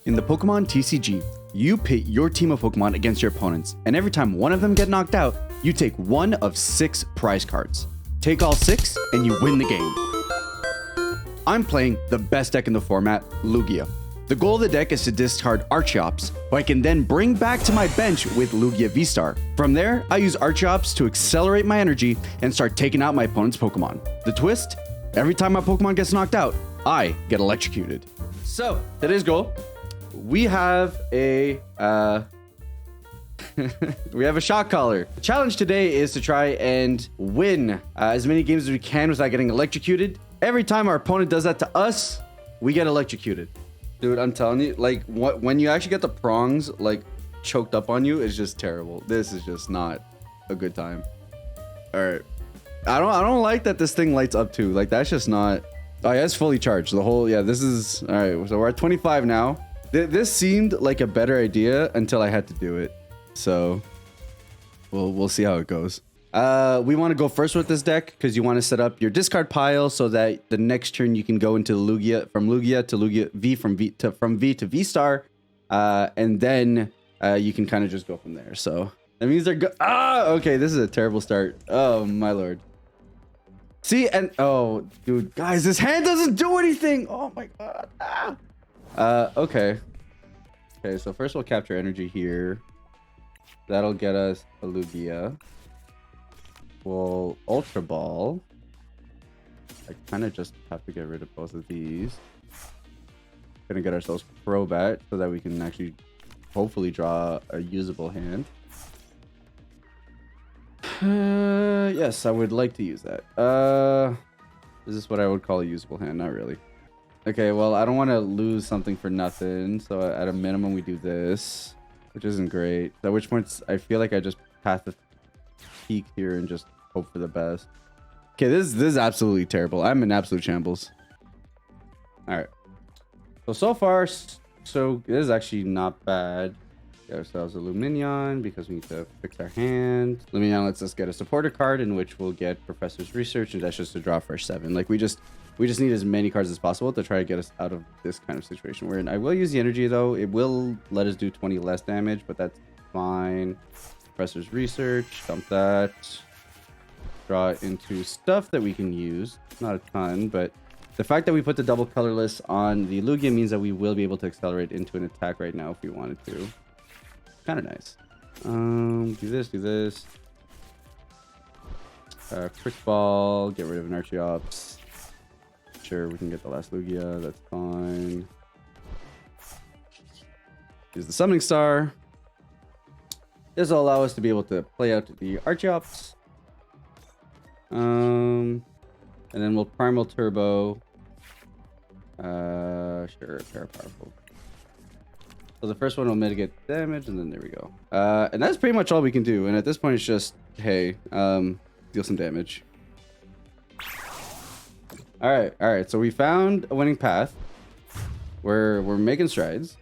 In the Pokemon TCG, you pit your team of Pokemon against your opponents, and every time one of them get knocked out, you take one of 6 prize cards. Take all 6, and you win the game. I'm playing the best deck in the format, Lugia. The goal of the deck is to discard Archeops, who I can then bring back to my bench with Lugia V-Star. From there, I use Archeops to accelerate my energy and start taking out my opponent's Pokemon. The twist? Every time my Pokemon gets knocked out, I get electrocuted. So, today's goal, we have a shot caller. The challenge today is to try and win as many games as we can without getting electrocuted. Every time our opponent does that to us, we get electrocuted. Dude, I'm telling you, like, when you actually get the prongs like choked up on you, it's just terrible. This is just not a good time. All right, I don't like that this thing lights up too. Like, that's just not. Oh yeah, it's fully charged. The whole, yeah, this is all right. So we're at 25 now. This seemed like a better idea until I had to do it. So we'll see how it goes. We want to go first with this deck because you want to set up your discard pile so that the next turn you can go into Lugia, from Lugia to Lugia V, from V to V Star, and then you can kind of just go from there. So that means they're okay. This is a terrible start. Oh my lord. See, and oh dude, guys, this hand doesn't do anything. Oh my god. Okay. So first we'll capture energy here. That'll get us a Lugia. We'll Ultra Ball. I kind of just have to get rid of both of these. Gonna get ourselves Crobat so that we can actually hopefully draw a usable hand. Yes, I would like to use that. Is this what I would call a usable hand? Not really. Okay, well, I don't want to lose something for nothing. So at a minimum, we do this, which isn't great. At which point, I feel like I just pass the peak here and just hope for the best. Okay, this is absolutely terrible. I'm in absolute shambles. All right. So far, so this is actually not bad. Get ourselves a Luminion because we need to fix our hand. Luminion lets us get a supporter card in which we'll get Professor's Research, and that's just to draw for 7. Like, we just need as many cards as possible to try to get us out of this kind of situation we're in. I will use the energy though. It will let us do 20 less damage, but that's fine. Professor's Research, dump that. Draw it into stuff that we can use. Not a ton, but the fact that we put the double colorless on the Lugia means that we will be able to accelerate into an attack right now if we wanted to. Kind of nice. Do this. Quick Ball, get rid of an Archeops. Sure, we can get the last Lugia, that's fine. Use the Summoning Star. This will allow us to be able to play out the Archeops. And then we'll Primal Turbo. Sure, Parapowerful. So the first one will mitigate damage, and then there we go. And that's pretty much all we can do. And at this point, it's just, hey, deal some damage. All right. So we found a winning path. We're making strides.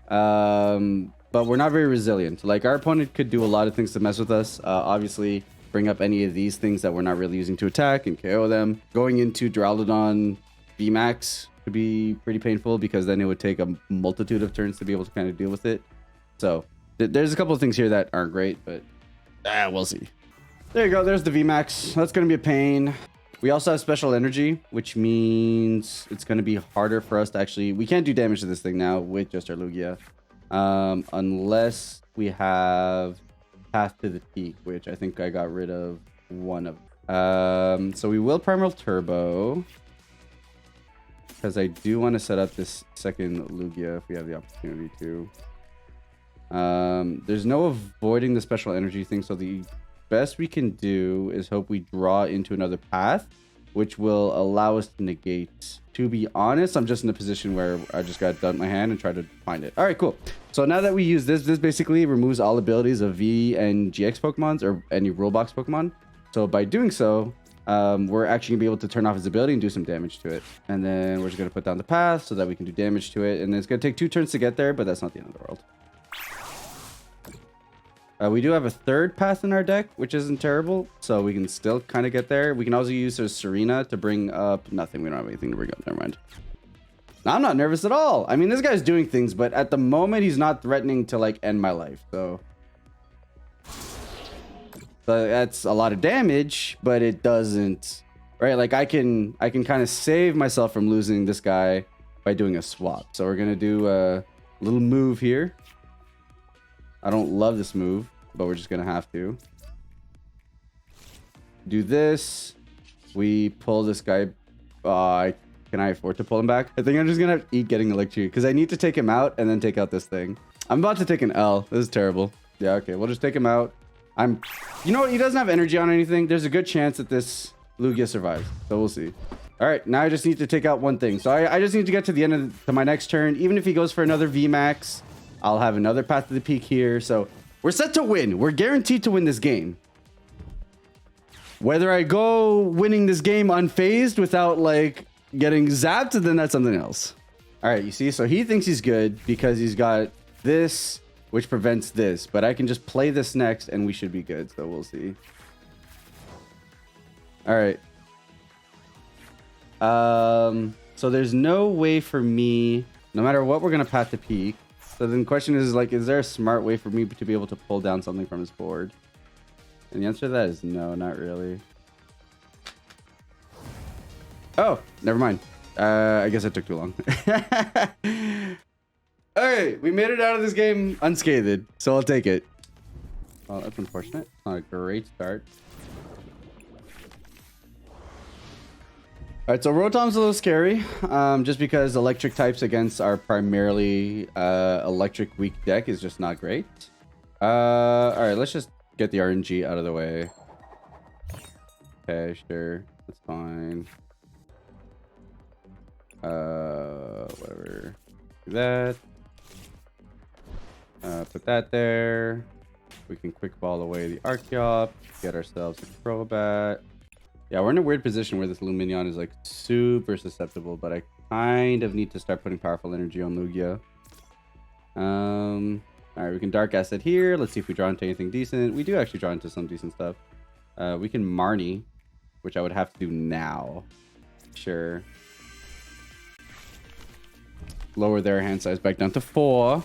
But we're not very resilient. Like, our opponent could do a lot of things to mess with us. Obviously, bring up any of these things that we're not really using to attack and KO them. Going into Duraludon VMAX could be pretty painful because then it would take a multitude of turns to be able to kind of deal with it. So there's a couple of things here that aren't great, but we'll see. There you go. There's the VMAX. That's going to be a pain. We also have special energy, which means it's going to be harder for us to actually... We can't do damage to this thing now with just our Lugia. Unless we have Path to the Peak, which I think I got rid of one of. So we will Primal Turbo. Because I do want to set up this second Lugia if we have the opportunity to. There's no avoiding the special energy thing, so the best we can do is hope we draw into another path, which will allow us to negate. To be honest, I'm just in a position where I just got to dump my hand and try to find it. All right, cool. So now that we use this basically removes all abilities of V and GX Pokemons or any rule box Pokemon. So by doing so, we're actually gonna be able to turn off his ability and do some damage to it. And then we're just gonna put down the path so that we can do damage to it. And it's gonna take 2 turns to get there, but that's not the end of the world. We do have a third path in our deck, which isn't terrible, so we can still kind of get there. We can also use our Serena to bring up nothing. We don't have anything to bring up. Never mind. I'm not nervous at all. I mean, this guy's doing things, but at the moment, he's not threatening to like end my life. So that's a lot of damage, but it doesn't, right? Like I can kind of save myself from losing this guy by doing a swap. So we're gonna do a little move here. I don't love this move, but we're just gonna have to do this. We pull this guy. Can I afford to pull him back? I think I'm just gonna have to eat getting electrocuted because I need to take him out and then take out this thing. I'm about to take an L. This is terrible. Yeah, okay, we'll just take him out. You know what? He doesn't have energy on anything. There's a good chance that this Lugia survives. So we'll see. All right, now I just need to take out one thing. So I just need to get to the end of my next turn. Even if he goes for another VMAX, I'll have another Path to the Peak here. So we're set to win. We're guaranteed to win this game. Whether I go winning this game unfazed without like getting zapped, then that's something else. All right, you see? So he thinks he's good because he's got this, which prevents this. But I can just play this next and we should be good. So we'll see. All right. So there's no way for me, no matter what, we're going to Path to Peak. So then the question is like, is there a smart way for me to be able to pull down something from his board? And the answer to that is no, not really. Oh, never mind. I guess it took too long. All right, we made it out of this game unscathed, so I'll take it. Well, that's unfortunate. Not a great start. All right, so Rotom's a little scary, just because electric types against our primarily electric weak deck is just not great. All right, let's just get the RNG out of the way. Okay, sure, that's fine. Whatever. Do that. Put that there. We can quick ball away the Archeop. Get ourselves a Crobat. Yeah, we're in a weird position where this Lumineon is like super susceptible, but I kind of need to start putting powerful energy on Lugia. All right, we can Dark Acid here. Let's see if we draw into anything decent. We do actually draw into some decent stuff. We can Marnie, which I would have to do now. Sure. Lower their hand size back down to 4.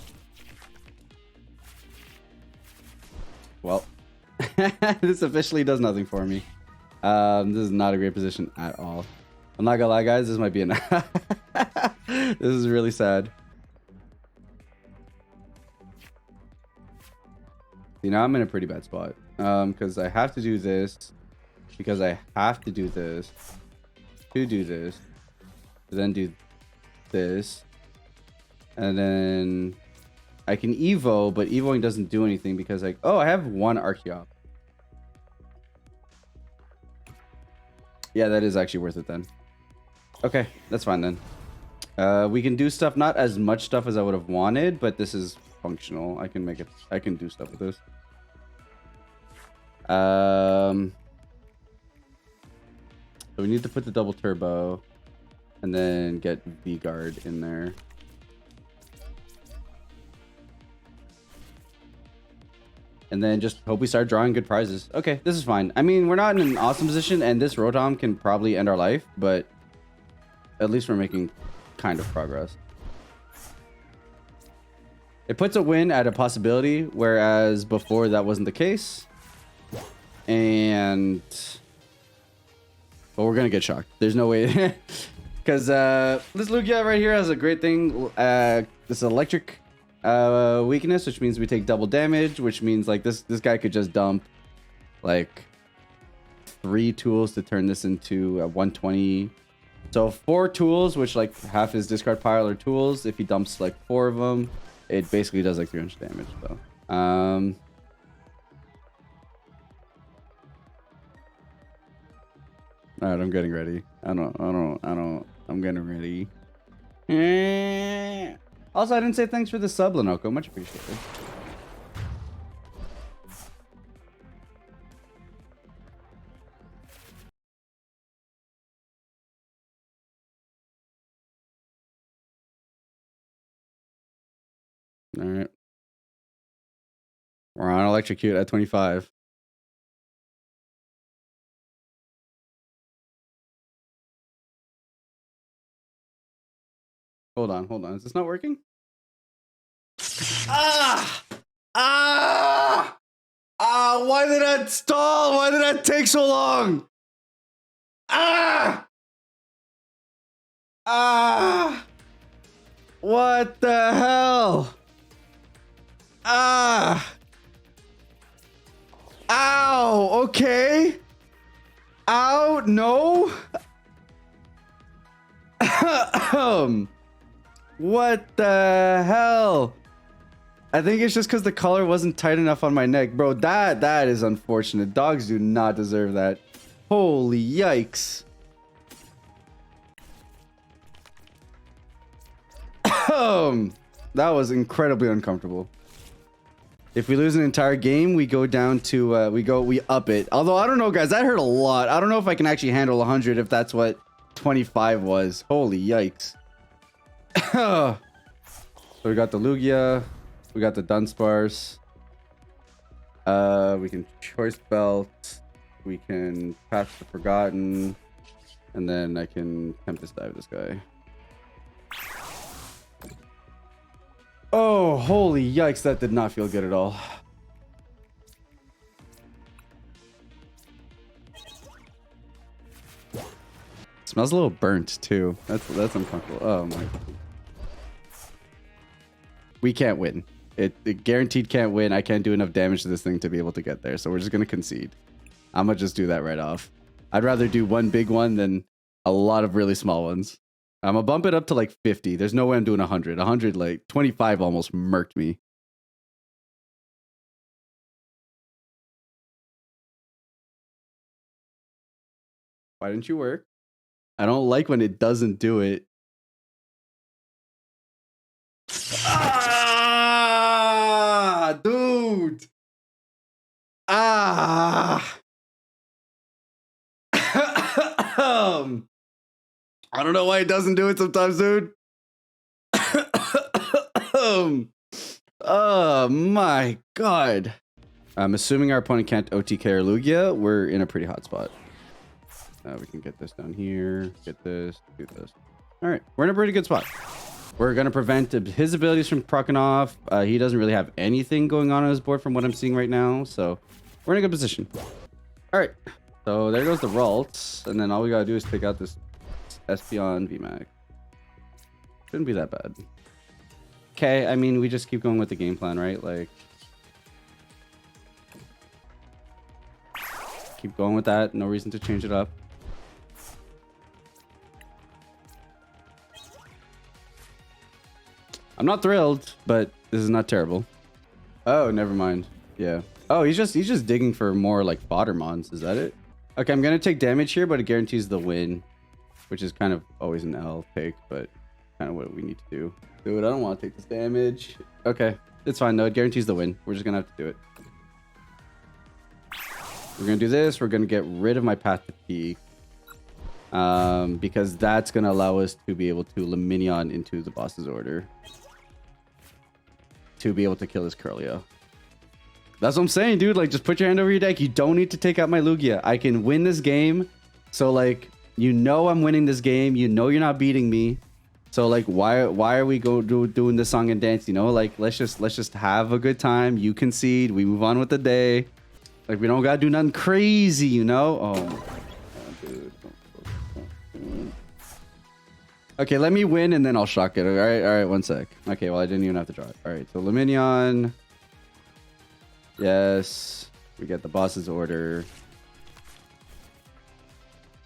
Well, this officially does nothing for me. This is not a great position at all. I'm not gonna lie, guys. This might be an... This is really sad. See, now I'm in a pretty bad spot. Because I have to do this. Because I have to do this. To do this. To then do this. And then I can Evo, but Evoing doesn't do anything because like, oh, I have one Archeop. Yeah, that is actually worth it then. Okay, that's fine then. We can do stuff, not as much stuff as I would have wanted, but this is functional. I can make it, I can do stuff with this. So we need to put the double turbo and then get V-Guard in there. And then just hope we start drawing good prizes. Okay, this is fine. I mean, we're not in an awesome position, and this Rotom can probably end our life, but at least we're making kind of progress. It puts a win at a possibility, whereas before that wasn't the case. And... well, we're going to get shocked. There's no way... Because this Lugia right here has a great thing. This electric... weakness, which means we take double damage, which means like this guy could just dump like 3 tools to turn this into a 120. So 4 tools, which like half his discard pile are tools. If he dumps like 4 of them, it basically does like 300 damage. So all right, I'm getting ready. I'm getting ready. Also, I didn't say thanks for the sub, Lenoco. Much appreciated. All right. We're on electrocute at 25. Hold on, hold on. Is this not working? Ah! Ah! Ah! Why did that stall? Why did that take so long? Ah! Ah! What the hell? Ah! Ow! Okay. Ow! No. What the hell? I think it's just because the collar wasn't tight enough on my neck, bro. That is unfortunate. Dogs do not deserve that. Holy yikes. That was incredibly uncomfortable. If we lose an entire game, we go down to we up it. Although I don't know, guys, that hurt a lot. I don't know if I can actually handle 100 if that's what 25 was. Holy yikes. So we got the Lugia, we got the Dunsparce. We can choice belt, we can patch the Forgotten, and then I can Tempest dive this guy. Oh, holy yikes, that did not feel good at all. Smells a little burnt too. That's uncomfortable. Oh my. We can't win. It guaranteed can't win. I can't do enough damage to this thing to be able to get there. So we're just gonna concede. I'm gonna just do that right off. I'd rather do one big one than a lot of really small ones. I'm gonna bump it up to like 50. There's no way I'm doing 100. 100, like 25 almost murked me. Why didn't you work? I don't like when it doesn't do it. Ah, dude. Ah. I don't know why it doesn't do it sometimes, dude. Oh my god. I'm assuming our opponent can't OTK or Lugia. We're in a pretty hot spot. We can get this down here. Get this. Do this. All right. We're in a pretty good spot. We're going to prevent his abilities from proccing off. He doesn't really have anything going on his board from what I'm seeing right now. So we're in a good position. All right. So there goes the Ralts. And then all we got to do is take out this Espira and VMAX. Shouldn't be that bad. Okay. I mean, we just keep going with the game plan, right? Like, keep going with that. No reason to change it up. I'm not thrilled, but this is not terrible. Oh, never mind. Yeah. Oh, he's just digging for more like fodder mons. Is that it? Okay, I'm gonna take damage here, but it guarantees the win, which is kind of always an L pick, but kind of what we need to do. Dude, I don't want to take this damage. Okay, it's fine though. It guarantees the win. We're just gonna have to do it. We're gonna do this. We're gonna get rid of my path to peak, because that's gonna allow us to be able to Luminion into the boss's order to be able to kill this Curlio. That's what I'm saying, dude. Like, just put your hand over your deck. You don't need to take out my Lugia. I can win this game. So, like, you know I'm winning this game. You know you're not beating me. So, like, why are we doing this song and dance? You know, like, let's just have a good time. You concede. We move on with the day. Like, we don't gotta do nothing crazy, you know? Oh my god, dude. Okay, let me win and then I'll shock it. All right, one sec. Okay, well, I didn't even have to draw it. All right, so Luminion. Yes, we get the boss's order.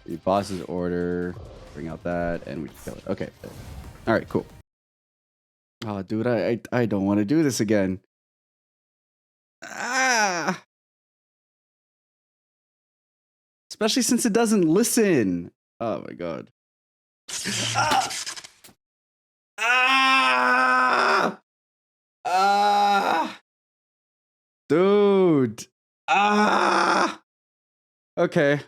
The boss's order. Bring out that, and we kill it. Okay. All right, cool. Oh, dude, I don't want to do this again. Ah! Especially since it doesn't listen. Oh my god. Ah! Ah! Ah! Dude. Ah! Okay.